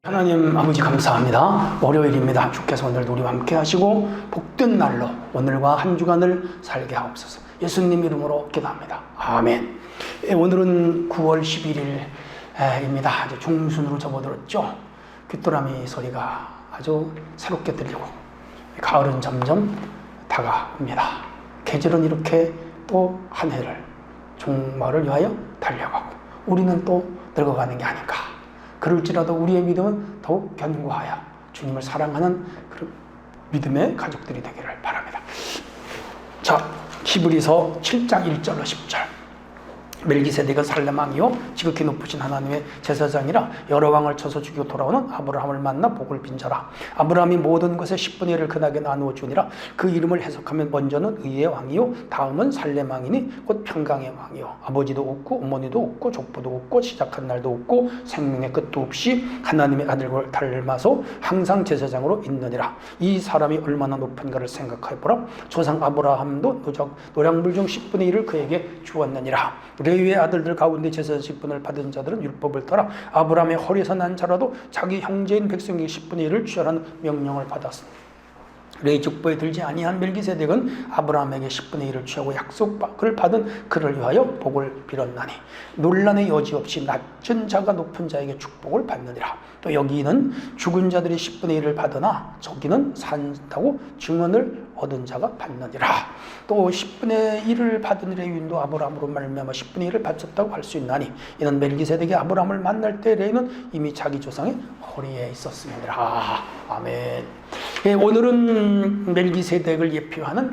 하나님 아버지 감사합니다. 월요일입니다. 주께서 오늘도 우리와 함께 하시고 복된 날로 오늘과 한 주간을 살게 하옵소서. 예수님 이름으로 기도합니다. 아멘. 오늘은 9월 11일입니다. 아주 중순으로 접어들었죠. 귀뚜라미 소리가 아주 새롭게 들리고 가을은 점점 다가옵니다. 계절은 이렇게 또 한 해를 종말을 위하여 달려가고 우리는 또 늙어가는 게 아닌가. 그럴지라도 우리의 믿음은 더욱 견고하여 주님을 사랑하는 그런 믿음의 가족들이 되기를 바랍니다. 자, 히브리서 7장 1절로 10절. 멜기세덱은 살렘 왕이요 지극히 높으신 하나님의 제사장이라 여러 왕을 쳐서 죽이고 돌아오는 아브라함을 만나 복을 빈자라. 아브라함이 모든 것의 10분의 1을 그에게 나누어 주니라. 그 이름을 해석하면 먼저는 의의 왕이요 다음은 살렘 왕이니 곧 평강의 왕이요 아버지도 없고 어머니도 없고 족보도 없고 시작한 날도 없고 생명의 끝도 없이 하나님의 아들을 닮아서 항상 제사장으로 있느니라. 이 사람이 얼마나 높은가를 생각해보라. 조상 아브라함도 노량물 중 10분의 1을 그에게 주었느니라. 레위의 아들들 가운데 제사장 10분을 받은 자들은 율법을 따라 아브라함의 허리에서 난 자라도 자기 형제인 백성에게 10분의 1을 취하라는 명령을 받았습니다. 레위 족보에 들지 아니한 멜기세덱은 아브라함에게 10분의 1을 취하고 약속을 받은 그를 위하여 복을 빌었나니 논란의 여지 없이 낮은 자가 높은 자에게 축복을 받느니라. 또 여기는 죽은 자들이 10분의 1을 받으나 저기는 산다고 증언을 얻은 자가 받느니라. 또 10분의 1을 받은 레위인도 아브라함으로 말미암아 10분의 1을 바쳤다고 할 수 있나니 이는 멜기세덱이 아브라함을 만날 때 레위는 이미 자기 조상의 허리에 있었습니다. 아멘. 오늘은 멜기세덱을 예표하는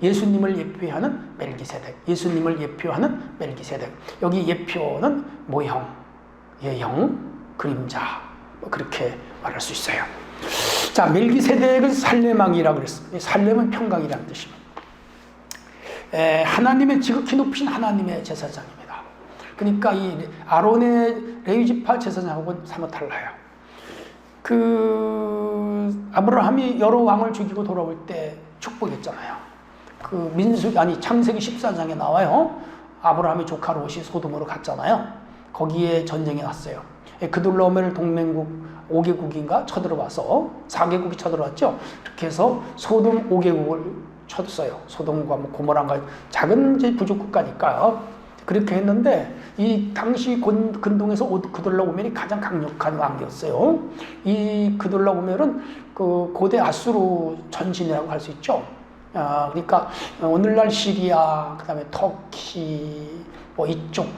예수님을 예표하는 멜기세덱, 예수님을 예표하는 멜기세덱. 여기 예표는 모형, 예형, 그림자 그렇게 말할 수 있어요. 자, 멜기세덱은 살렘 왕이라고 그랬습니다. 살렘은 평강이라는 뜻입니다. 하나님의 지극히 높으신 하나님의 제사장입니다. 그러니까 이 아론의 레위지파 제사장하고는 사뭇 달라요. 아브라함이 여러 왕을 죽이고 돌아올 때 축복했잖아요. 창세기 14장에 나와요. 아브라함이 조카 롯이 소돔으로 갔잖아요. 거기에 전쟁이 났어요. 그돌라오멜 동맹국 5개국인가 쳐들어와서 4개국이 쳐들어왔죠. 이렇게 해서 소돔 5개국을 쳤어요. 소돔과 고모라가 작은 부족국가니까요. 그렇게 했는데 이 당시 근동에서 그돌라오멜이 가장 강력한 왕이었어요. 이 그돌라오멜은 그 고대 아수르 전신이라고 할 수 있죠. 그러니까 오늘날 시리아, 그다음에 터키, 이쪽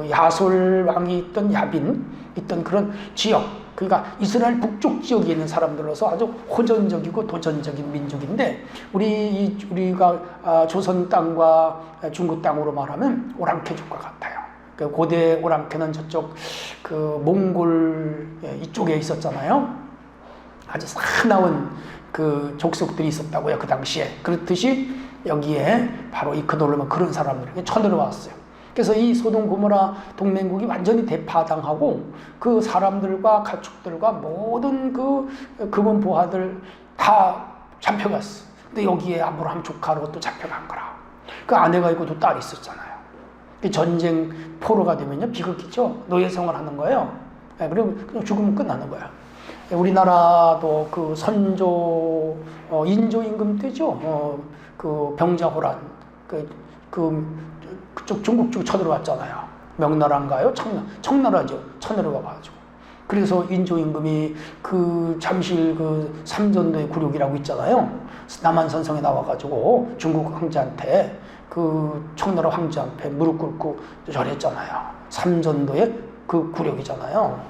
야솔 왕이 있던 야빈 있던 그런 지역, 그러니까 이스라엘 북쪽 지역에 있는 사람들로서 아주 호전적이고 도전적인 민족인데 우리가 조선 땅과 중국 땅으로 말하면 오랑캐족과 같아요. 고대 오랑캐는 저쪽 몽골 이쪽에 있었잖아요. 아주 사나운 족속들이 있었다고요, 그 당시에. 그렇듯이 여기에 바로 이 그돌라오멜 그런 사람들에게 쳐들어왔어요. 그래서 이 소돔 고모라 동맹국이 완전히 대파당하고 그 사람들과 가축들과 모든 금은 보화들 다 잡혀갔어. 근데 여기에 아브라함 조카로 또 잡혀간 거라. 그 아내가 있고 또 딸이 있었잖아요. 전쟁 포로가 되면요 비극이죠. 노예 생활하는 거예요. 그리고 그냥 죽으면 끝나는 거야. 우리나라도 선조 인조 임금 때죠. 병자호란 그쪽 중국 쪽 쳐들어왔잖아요. 명나라인가요? 청나라죠. 쳐들어와가지고. 그래서 인조 임금이 잠실 삼전도의 굴욕이라고 있잖아요. 남한산성에 나와가지고 중국 황제한테 청나라 황제한테 무릎 꿇고 절했잖아요. 삼전도의 굴욕이잖아요.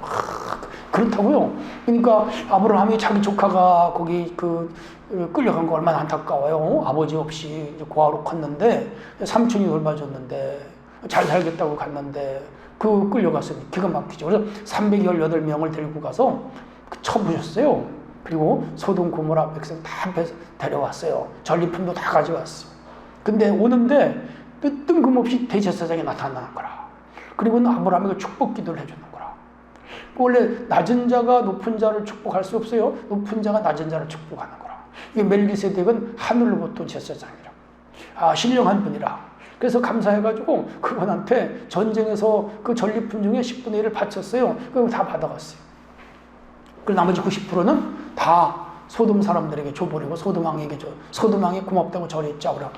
그렇다고요. 그러니까 아브라함이 자기 조카가 거기 끌려간 거 얼마나 안타까워요. 아버지 없이 고아로 컸는데 삼촌이 돌봐줬는데 잘 살겠다고 갔는데 끌려갔으니 기가 막히죠. 그래서 318명을 데리고 가서 쳐부셨어요. 그리고 소돔 고모라 백성 다 데려왔어요. 전리품도 다 가져왔어요. 근데 오는데 뜬금없이 대제사장이 나타나는 거라. 그리고는 아브라함에게 축복 기도를 해주는 거라. 원래 낮은 자가 높은 자를 축복할 수 없어요. 높은 자가 낮은 자를 축복하는 거라. 이게 멜기세덱은 하늘로부터 제사장이라. 신령한 분이라. 그래서 감사해가지고 그분한테 전쟁에서 전리품 중에 10분의 1을 바쳤어요. 그럼 다 받아갔어요. 그리고 나머지 90%는 다 소돔 사람들에게 줘버리고 소돔 왕이 고맙다고 절했죠.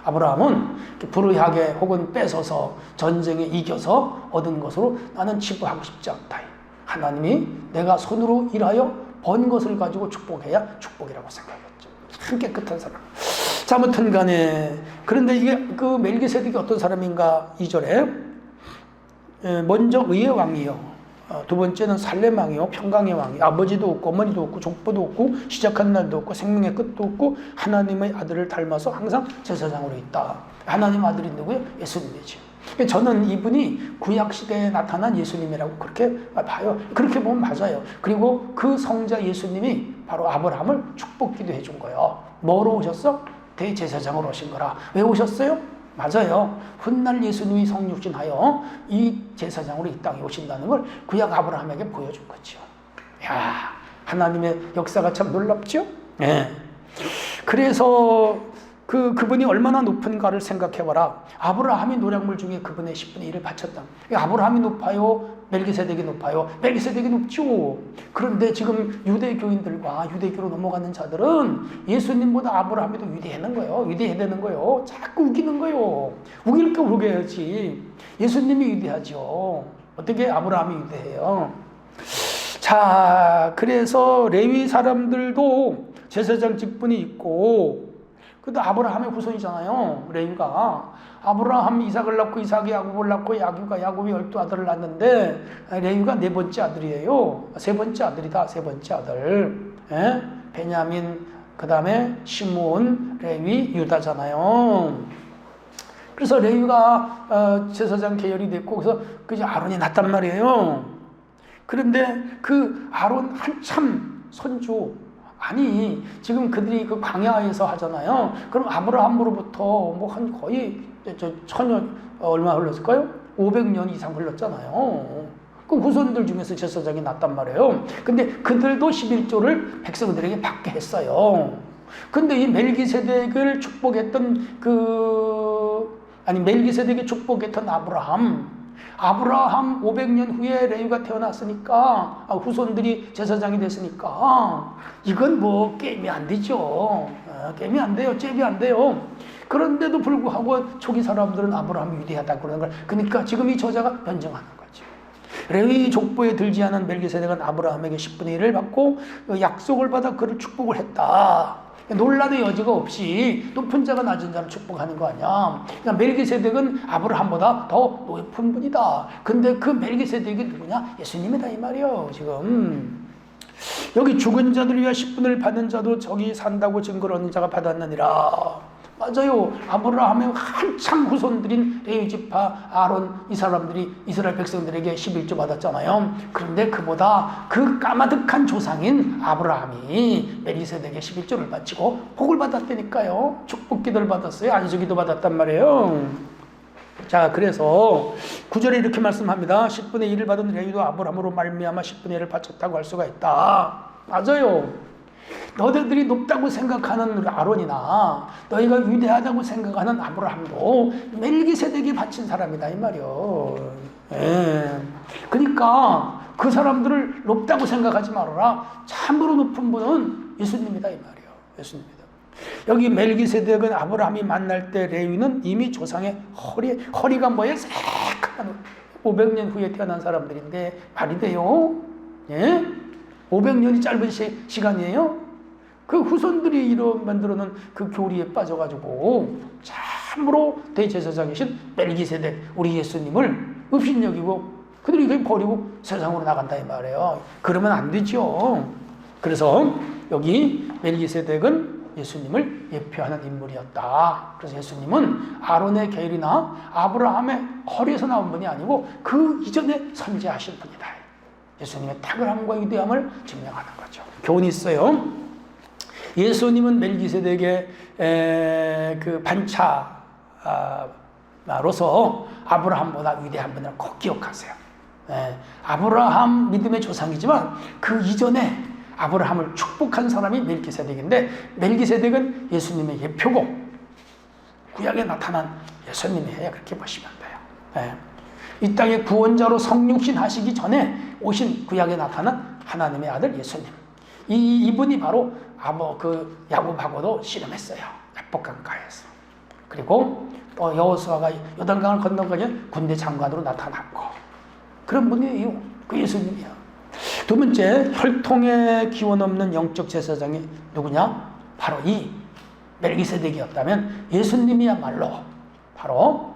아브라함은 불의하게 혹은 뺏어서 전쟁에 이겨서 얻은 것으로 나는 치부하고 싶지 않다. 하나님이 내가 손으로 일하여 번 것을 가지고 축복해야 축복이라고 생각했죠. 참 깨끗한 사람. 자, 아무튼 간에 그런데 이게 그 멜기세덱이 어떤 사람인가 2절에 먼저 의의 왕이요. 두 번째는 살렘 왕이요, 평강의 왕이. 아버지도 없고 어머니도 없고 족보도 없고 시작한 날도 없고 생명의 끝도 없고 하나님의 아들을 닮아서 항상 제사장으로 있다. 하나님 아들이 누구예요? 예수님이지. 저는 이분이 구약시대에 나타난 예수님이라고 그렇게 봐요. 그렇게 보면 맞아요. 그리고 그 성자 예수님이 바로 아브라함을 축복기도 해준 거예요. 뭐로 오셨어? 대제사장으로 오신 거라. 왜 오셨어요? 맞아요. 훗날 예수님이 성육신하여 이 제사장으로 이 땅에 오신다는 걸 구약 아브라함에게 보여준 거죠. 야, 하나님의 역사가 참 놀랍죠? 네. 그래서 그분이 얼마나 높은가를 생각해봐라. 아브라함이 노략물 중에 그분의 10분의 1을 바쳤다. 아브라함이 높아요? 멜기세덱이 높아요? 멜기세덱이 높죠. 그런데 지금 유대교인들과 유대교로 넘어가는 자들은 예수님보다 아브라함이 더 위대하는 거예요. 위대해야 되는 거예요. 자꾸 우기는 거예요. 우길 거 우겨야지. 예수님이 위대하죠. 어떻게 아브라함이 위대해요? 자, 그래서 레위 사람들도 제사장 직분이 있고, 그래도 아브라함의 후손이잖아요. 레위가. 아브라함 이삭을 낳고 이삭이 야곱을 낳고 야곱이 12아들을 낳는데 레위가 네 번째 아들이에요. 세 번째 아들이다. 세 번째 아들. 예? 베냐민, 그 다음에 시므온, 레위, 유다잖아요. 그래서 레위가 제사장 계열이 됐고 그래서 그 아론이 낳단 말이에요. 그런데 그 아론 한참 선주, 아니 지금 그들이 그 광야에서 하잖아요. 그럼 아브라함으로부터 뭐 한 거의 얼마 흘렀을까요? 500년 이상 흘렀잖아요. 그 후손들 중에서 제사장이 났단 말이에요. 근데 그들도 11조를 백성들에게 받게 했어요. 근데 이 멜기세덱을 축복했던 멜기세덱이 축복했던 아브라함 500년 후에 레위가 태어났으니까 후손들이 제사장이 됐으니까 이건 뭐 게임이 안 되죠. 게임이 안 돼요. 잽이 안 돼요. 그런데도 불구하고 초기 사람들은 아브라함이 위대하다고 그러는 걸. 그러니까 지금 이 저자가 변증하는 거죠. 레위 족보에 들지 않은 멜기세덱은 아브라함에게 10분의 1을 받고 약속을 받아 그를 축복을 했다. 논란의 여지가 없이 높은 자가 낮은 자를 축복하는 거 아니야. 그러니까 멜기세덱은 아브라함보다 더 높은 분이다. 근데 그 멜기세덱이 누구냐? 예수님이다 이 말이에요. 지금 여기 죽은 자들 위하여 10분을 받은 자도 저기 산다고 증거를 얻는 자가 받았느니라. 맞아요. 아브라함의 한참 후손들인 레위 지파 아론 이 사람들이 이스라엘 백성들에게 11조 받았잖아요. 그런데 그보다 그 까마득한 조상인 아브라함이 멜기세덱에게 11조를 바치고 복을 받았다니까요. 축복기도를 받았어요. 안수기도 받았단 말이에요. 자, 그래서 9절에 이렇게 말씀합니다. 10분의 1을 받은 레위도 아브라함으로 말미암아 10분의 1을 바쳤다고 할 수가 있다. 맞아요. 너희들이 높다고 생각하는 아론이나 너희가 위대하다고 생각하는 아브라함도 멜기세덱이 바친 사람이다 이 말이요. 그러니까 그 사람들을 높다고 생각하지 말아라. 참으로 높은 분은 예수님이다 이 말이요. 예수님이다. 여기 멜기세덱은 아브라함이 만날 때 레위는 이미 조상의 허리가 뭐예요? 새카만 500년 후에 태어난 사람들인데 말이 돼요? 예? 500년이 짧은 시간이에요? 그 후손들이 만들어놓은 그 교리에 빠져가지고 참으로 대제사장이신 멜기세덱 우리 예수님을 업신여기고 그들이 그냥 버리고 세상으로 나간다 이 말이에요. 그러면 안 되죠. 그래서 여기 멜기세덱은 예수님을 예표하는 인물이었다. 그래서 예수님은 아론의 계율이나 아브라함의 허리에서 나온 분이 아니고 그 이전에 선지하신 분이다. 예수님의 탁월함과 위대함을 증명하는 거죠. 교훈이 있어요. 예수님은 멜기세덱의 그 반차로서 아브라함보다 위대한 분을 꼭 기억하세요. 아브라함 믿음의 조상이지만 그 이전에 아브라함을 축복한 사람이 멜기세덱인데 멜기세덱은 예수님의 예표고 구약에 나타난 예수님이에요. 그렇게 보시면 돼요. 이 땅에 구원자로 성육신 하시기 전에 오신 구약에 나타난 하나님의 아들 예수님. 이분이 바로 그 야곱하고도 씨름했어요. 야복강가에서. 그리고 또 여호수아가 요단강을 건너가니 군대 장관으로 나타났고 그런 분이에요. 그 예수님이야. 두 번째, 혈통의 기원 없는 영적 제사장이 누구냐? 바로 이 멜기세덱이었다면 예수님이야말로 바로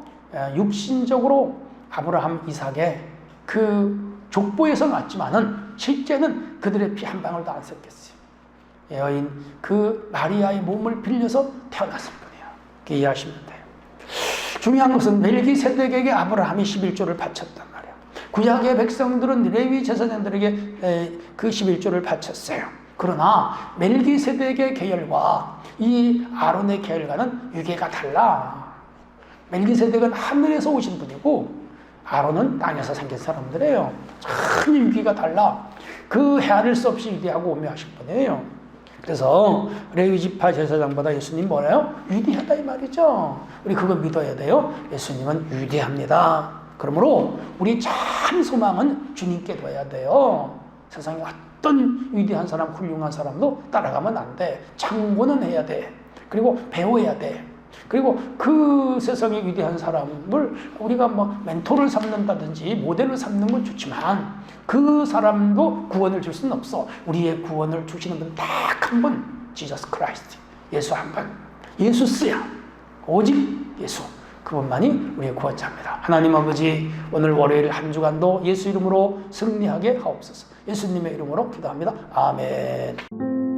육신적으로 아브라함, 이삭의 그 족보에서 났지만은 실제는 그들의 피 한 방울도 안 섞였어요. 여인 그 마리아의 몸을 빌려서 태어났을 뿐이에요. 그렇게 이해하시면 돼요. 중요한 것은 멜기세덱에게 아브라함이 11조를 바쳤단 말이에요. 구약의 백성들은 레위 제사장들에게 그 11조를 바쳤어요. 그러나 멜기세덱의 계열과 이 아론의 계열과는 유계가 달라. 멜기세덱은 하늘에서 오신 분이고 아론은 땅에서 생긴 사람들이에요. 전혀 유기가 달라. 그 헤아릴 수 없이 위대하고 오묘하신 분이에요. 그래서 레위 지파 제사장보다 예수님 뭐래요? 위대하다 이 말이죠. 우리 그거 믿어야 돼요. 예수님은 위대합니다. 그러므로 우리 참 소망은 주님께 둬야 돼요. 세상에 어떤 위대한 사람, 훌륭한 사람도 따라가면 안 돼. 참고는 해야 돼. 그리고 배워야 돼. 그리고 그 세상의 위대한 사람을 우리가 뭐 멘토를 삼는다든지 모델을 삼는 건 좋지만 그 사람도 구원을 줄 수는 없어. 우리의 구원을 주시는 분 딱 한 분, 지저스 크라이스트. 예수 한 분. 예수스야. 오직 예수. 그분만이 우리의 구원자입니다. 하나님 아버지, 오늘 월요일 한 주간도 예수 이름으로 승리하게 하옵소서. 예수님의 이름으로 기도합니다. 아멘.